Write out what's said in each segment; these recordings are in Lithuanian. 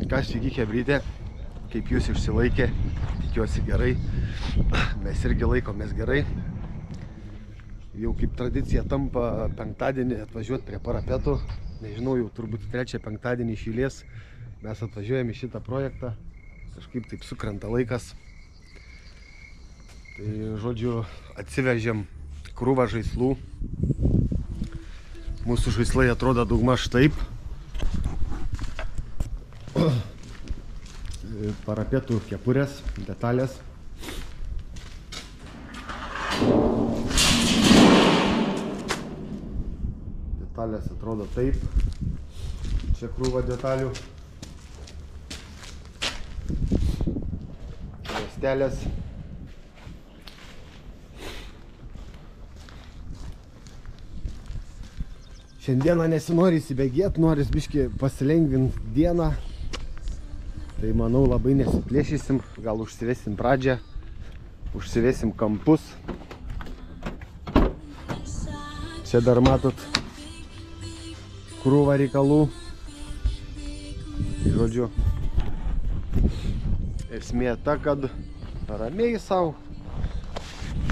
Kas sveiki chebrytė, kaip jūs išsilaikė, tikiuosi gerai, mes irgi laikomės gerai. Jau kaip tradicija tampa penktadienį atvažiuoti prie parapetų, nežinau, jau turbūt trečią penktadienį iš eilės mes atvažiuojame į šitą projektą, kažkaip taip sukrenta laikas. Tai žodžiu, atsivežėm krūvą žaislų, mūsų žaislai atrodo daugmaž taip. Parapetų kepurės, detalės. Detalės atrodo taip. Čia krūva detalių. Juostelės. Šiandieną nesinori įsibėgėti, noris biškį pasilengvinti dieną. Tai manau labai nesiplėšysim, gal užsivesim pradžią, užsivesim kampus. Čia dar matot krūvą reikalų. Žodžiu, esmė ta, kad ramiai savo,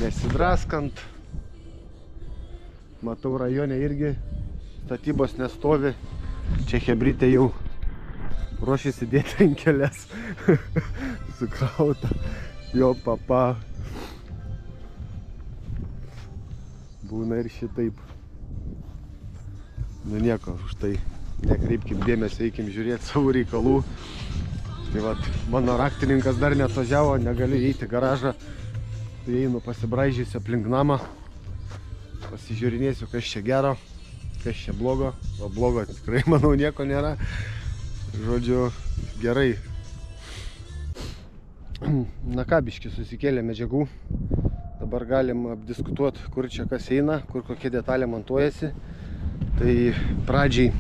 nesidraskant. Matau, rajone irgi statybos nestovi. Čia chebrytė jau ruošiasi dėti rankeles. Sukrauta. Jo papa. Būna ir šitaip. Nu nieko, už tai nekreipkim dėmesio, eikim žiūrėti savo reikalų. Tai vat, mano raktininkas dar neatvažiavo, negaliu įeiti į garažą. Tai einu pasibraižysiu aplink namą. Pasižiūrinėsiu, kas čia gero, kas čia blogo. O blogo tikrai, manau, nieko nėra. Žodžiu, gerai. Na ką, biškį susikėlė medžiagų. Dabar galim apdiskutuoti, kur čia kas eina, kur kokia detalė montuojasi. Tai pradžiai,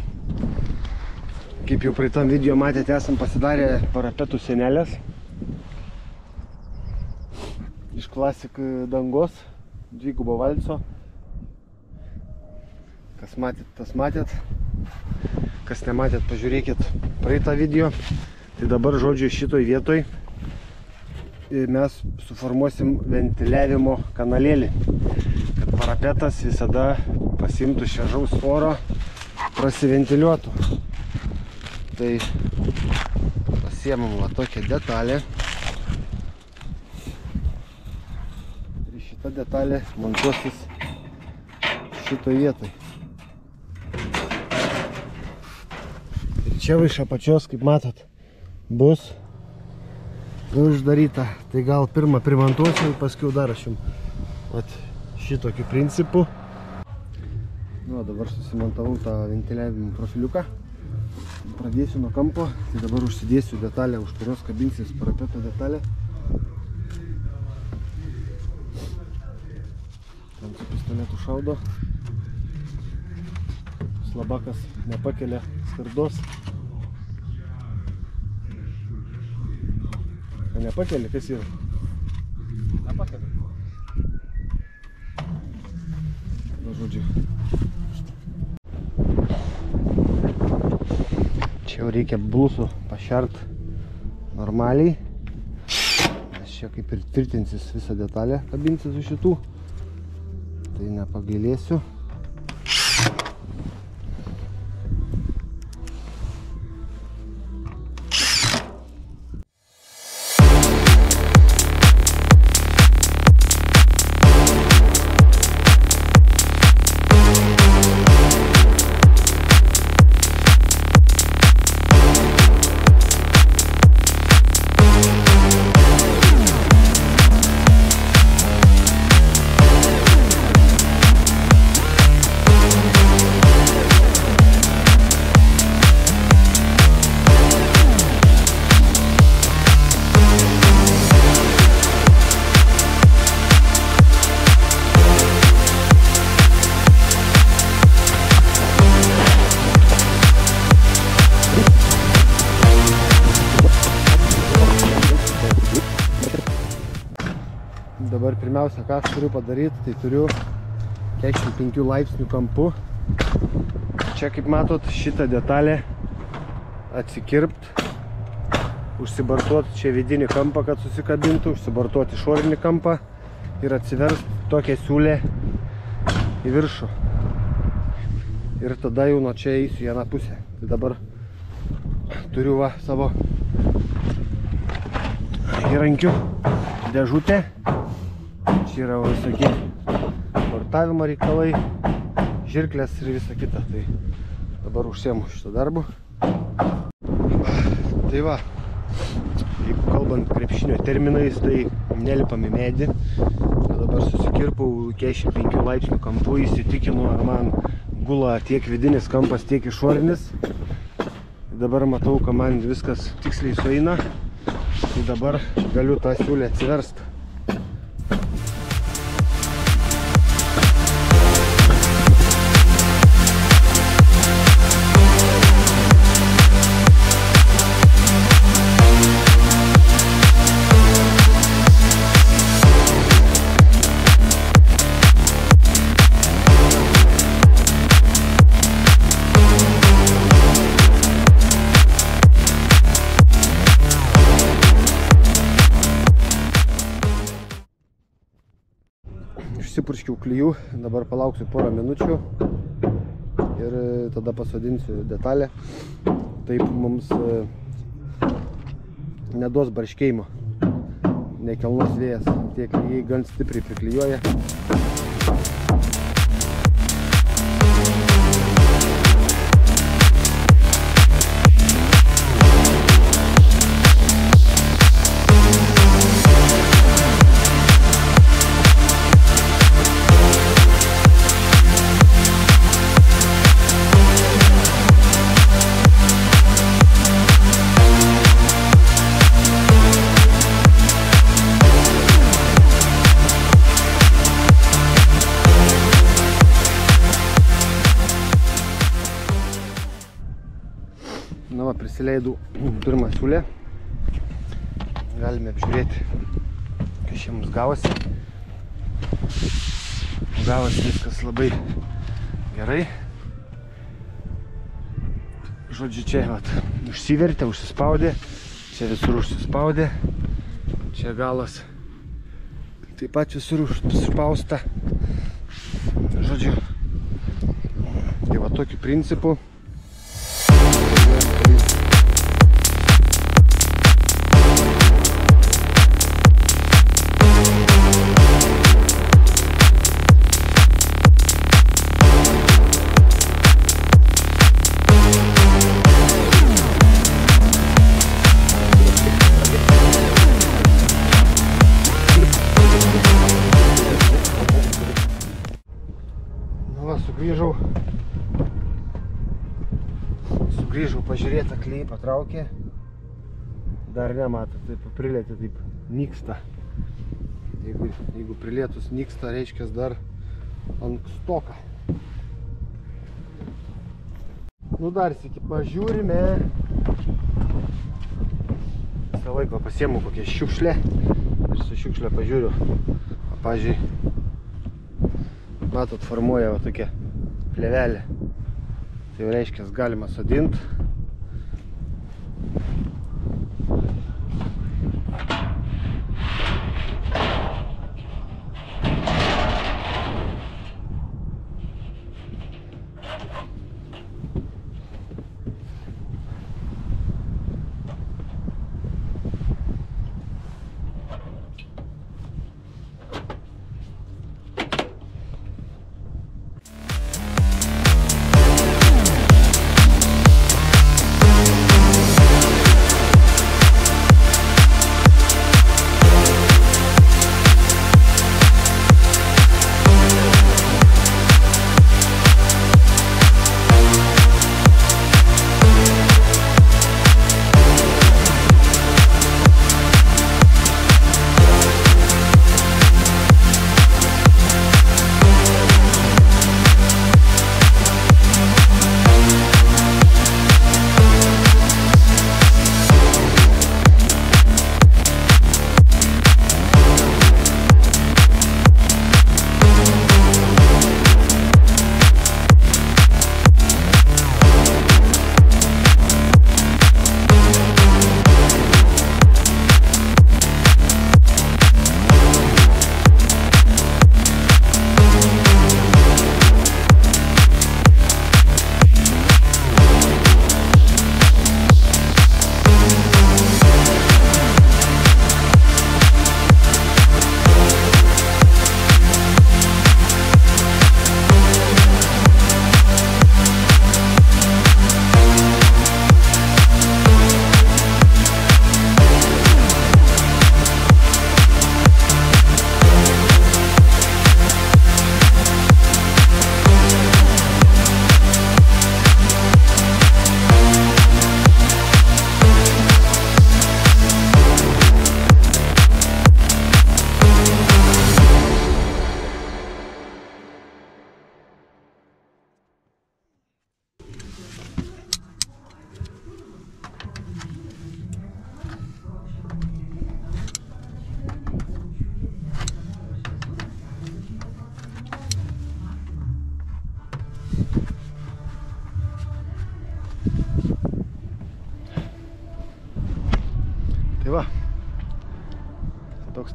kaip jau praeitam video matėte, esam pasidarę parapetų sienelės. Iš Classic dangos, dvigubo valco. Kas matėt, tas matėt. Kas nematėt, pažiūrėkit praeitą video. Tai dabar, žodžiu, šitoj vietoj mes suformuosim ventiliavimo kanalėlį, kad parapetas visada pasimtų šviežaus oro, prasiventiliuotų. Tai pasiemam va tokią detalę. Ir šita detalė montuosis šitoj vietoj. Čia iš apačios, kaip matot, bus uždaryta. Tai gal pirmą primontuosiu, paskui dar aš jums šitokiu principu. Nu, dabar susimontavau tą ventiliavimo profiliuką. Pradėsiu nuo kampo. Tai dabar užsidėsiu detalę, už kurios kabinsis parapeto detalė. Ten su pistoletu šaudo. Slabakas nepakelia skardos. Nepakeli, kas yra? Nepakeli. Na, žodžiu. Čia jau reikia blusų pašert normaliai. Nes čia kaip ir tvirtinsis visą detalę, kabinsis už šitų. Tai nepagailėsiu. Dabar pirmiausia, ką aš turiu padaryti, tai turiu 45 laipsnių kampu. Čia, kaip matot, šitą detalę atsikirpt užsibartuoti čia vidinį kampą, kad susikabintų, užsibartuoti išorinį kampą ir atsiversti tokią siūlę į viršų. Ir tada jau nuo čia eisiu į vieną pusę. Tai dabar turiu va savo įrankių dėžutę. Čia yra visokie portavimo reikalai, žirklės ir visa kita. Tai dabar užsiemu šitą darbą. Tai va, jeigu kalbant krepšinio terminais, tai nelipam į medį. Dabar susikirpau 45 laipsnių kampu, įsitikinu, ar man gula tiek vidinis kampas, tiek išorinis. Dabar matau, kad man viskas tiksliai sueina. Tai dabar galiu tą siūlę atsiversti. Išsipurškiau klijų, dabar palauksiu porą minučių ir tada pasodinsiu detalę. Taip mums neduos barškėjimo, nekelnos vėjas, tie klijai gan stipriai priklijuoja. Na va, prisileidau pirmą siūlę. Galime apžiūrėti, kas čia mums gavosi. Gavosi viskas labai gerai. Žodžiu, čia vat, užsivertė, užsispaudė. Čia visur užsispaudė. Čia galas taip pat visur užspausta. Žodžiu, tai va tokiu principu. Sugrįžau pažiūrėti, klijai patraukė. Dar nematot, taip prilėtė, taip nyksta. Jeigu prilėtus nyksta, reiškia dar ankstoka. Nu dar sykį pažiūrime. Visą laiką pasiemu kokią šiukšlę ir su šiukšlę pažiūriu. Pavyzdžiui, matot, formuoja va tokia plėvelė. Tai jau reiškia, galima sodinti.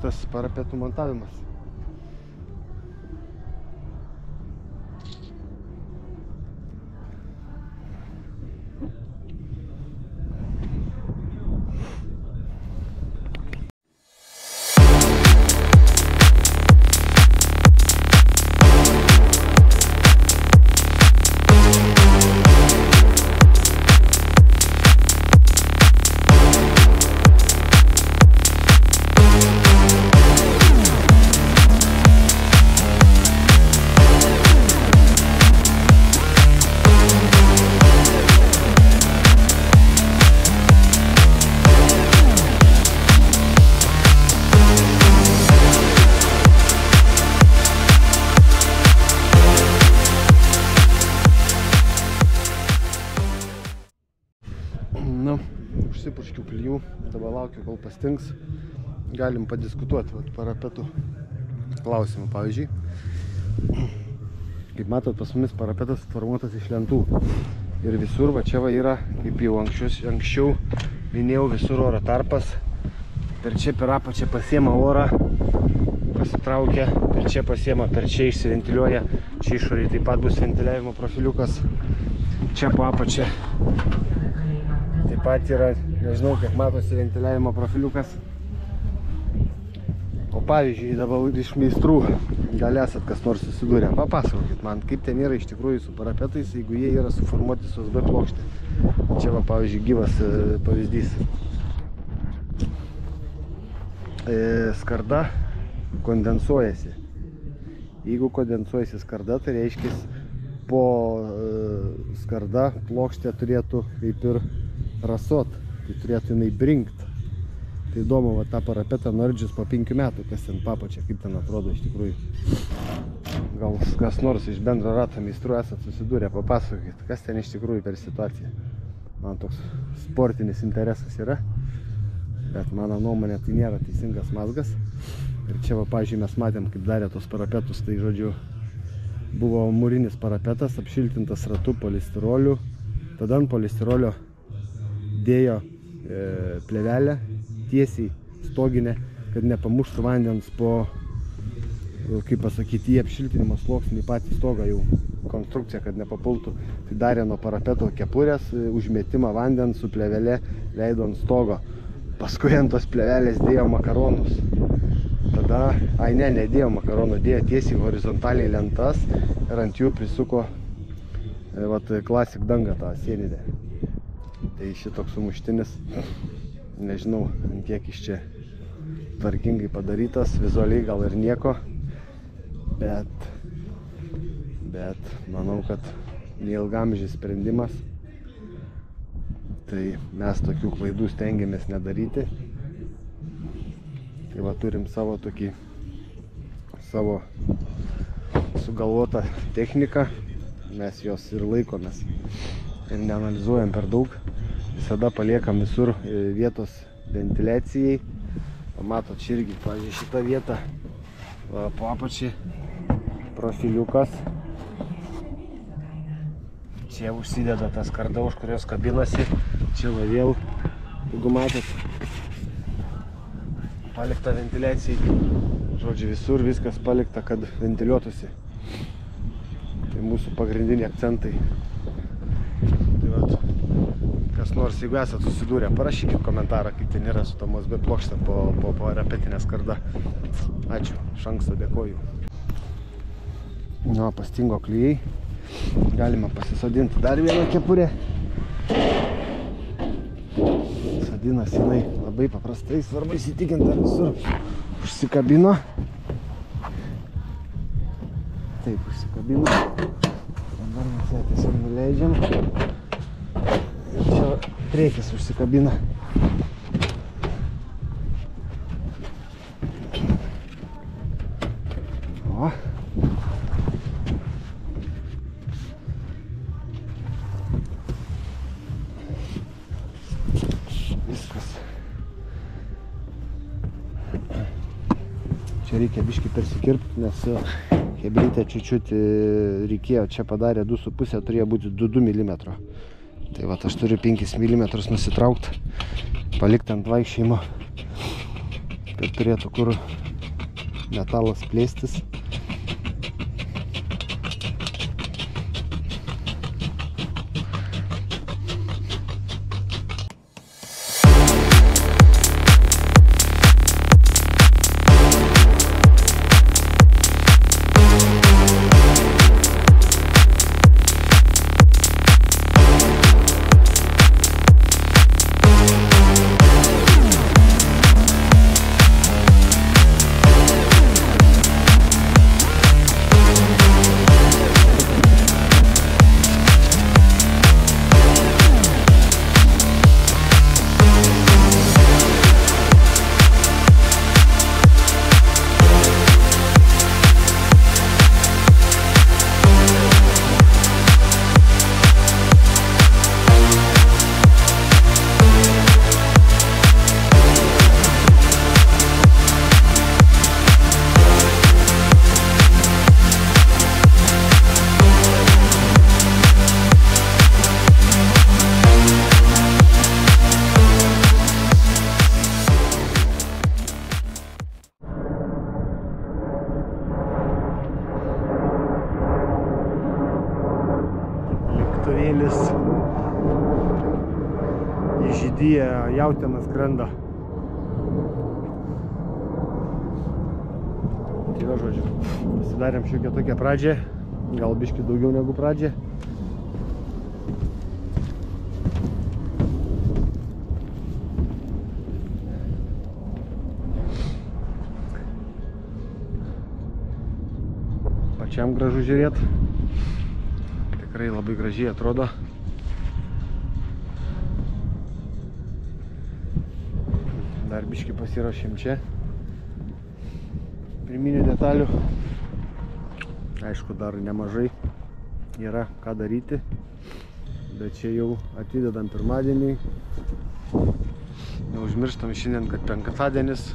šitas parapetų montavimas. Užsipurškiu klijų, dabar laukiu, kol pastings. Galim padiskutuoti parapetų klausimų. Pavyzdžiui, kaip matot, pas mumis parapetas formuotas iš lentų. Ir visur, va čia va yra, kaip jau anksčiau minėjau, visur oro tarpas. Per čia per apačią pasiema orą, pasitraukia, per čia pasiema, per čia išsiventiliuoja. Čia išoriai taip pat bus ventiliavimo profiliukas. Čia po apačią taip pat yra, nežinau, kaip matosi ventiliavimo profiliukas. O pavyzdžiui, dabar iš meistrų gal esat kas nors susidūrę. Papasakokit man, kaip ten yra iš tikrųjų su parapetais, jeigu jie yra suformuoti su USB plokšte. Čia va, pavyzdžiui, gyvas pavyzdys. Skarda kondensuojasi. Jeigu kondensuojasi skarda, tai reiškia, po skarda plokštė turėtų kaip ir rasot, tai turėtų jinai brinkt. Tai įdomu, va, tą parapetą nardžius po 5 metų, kas ten papačia, kaip ten atrodo iš tikrųjų. Gal kas nors iš bendro rato meistrų esat susidūrę, papasakokit, kas ten iš tikrųjų per situaciją. Man toks sportinis interesas yra, bet mano nuomonė tai nėra teisingas mazgas. Ir čia, va, pavyzdžiui, mes matėm, kaip darė tos parapetus, tai žodžiu, buvo mūrinis parapetas, apšiltintas ratu polistiroliu, tada ant polistirolio dėjo plėvelę tiesiai stoginę, kad nepamuštų vandens po, kaip pasakyti, į apšiltinimo sluoksnį, į patį stogą jau konstrukciją, kad nepapultų. Tai darė nuo parapeto kepurės, užmetimą vandens su plėvelė leido ant stogo. Paskui ant tos plėvelės dėjo makaronus. Tada, nedėjo makaronų, dėjo tiesiai horizontaliai lentas ir ant jų prisuko Classic dangą tą sieninę. Tai šitoks sumuštinis, nežinau, ant kiek iš čia tvarkingai padarytas, vizualiai gal ir nieko, bet manau, kad neilgamžis sprendimas. Tai mes tokių klaidų stengiamės nedaryti. Tai va, turim savo tokį, savo sugalvotą techniką, mes jos ir laikomės ir neanalizuojam per daug. Visada paliekam visur vietos ventiliacijai. Matot, čia irgi, pavyzdžiui, šitą vietą po apačiai profiliukas. Čia užsideda ta skarda, už kurios kabinasi. Čia va vėl, jeigu matėt, palikta ventiliacijai. Žodžiu, visur viskas palikta, kad ventiliuotųsi. Tai mūsų pagrindiniai akcentai. Tai vat, kas nors, jeigu esat susidūrę, parašykit komentarą, kaip ten yra su tom USB plokštėm po parapetinę skardą. Ačiū, iš anksto dėkoju. Nu, pastingo klijai. Galima pasisodinti dar vieną kepurę. Sodinas jinai labai paprastai, svarbu įsitikinti, ar visur užsikabino. Taip, užsikabino. Dabar mes ją tiesiog nuleidžiam. Ir čia priekis užsikabina. O. Viskas. Čia reikia biškį persikirpti, nes hebrytę čiučiut reikėjo, čia padarė 2,5, turėjo būti 2 mm. Tai va, aš turiu 5 mm nusitraukti, palikti ant vaikščiojimo. kad turėtų kur metalas plėstis. Lėktuvėlis į Žydiją jautieną skrenda. Tai va, žodžiu, pasidarėm šiokią tokią pradžią, gal biškį daugiau negu pradžią. Pačiam gražu žiūrėti. Tikrai labai gražiai atrodo. Dar biškį pasiruošėm čia. Pirminių detalių. Aišku, dar nemažai yra ką daryti. Bet čia jau atidedam pirmadienį. Neužmirštam šiandien, kad penktadienis.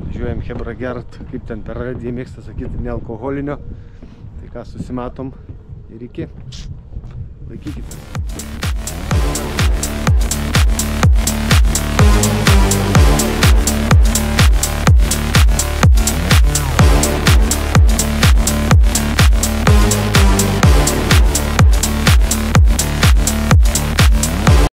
Važiuojam chebra gert, kaip ten per radiją mėgsta sakyti, nealkoholinio. Tai ką, susimatom. Ir iki. Laikykite.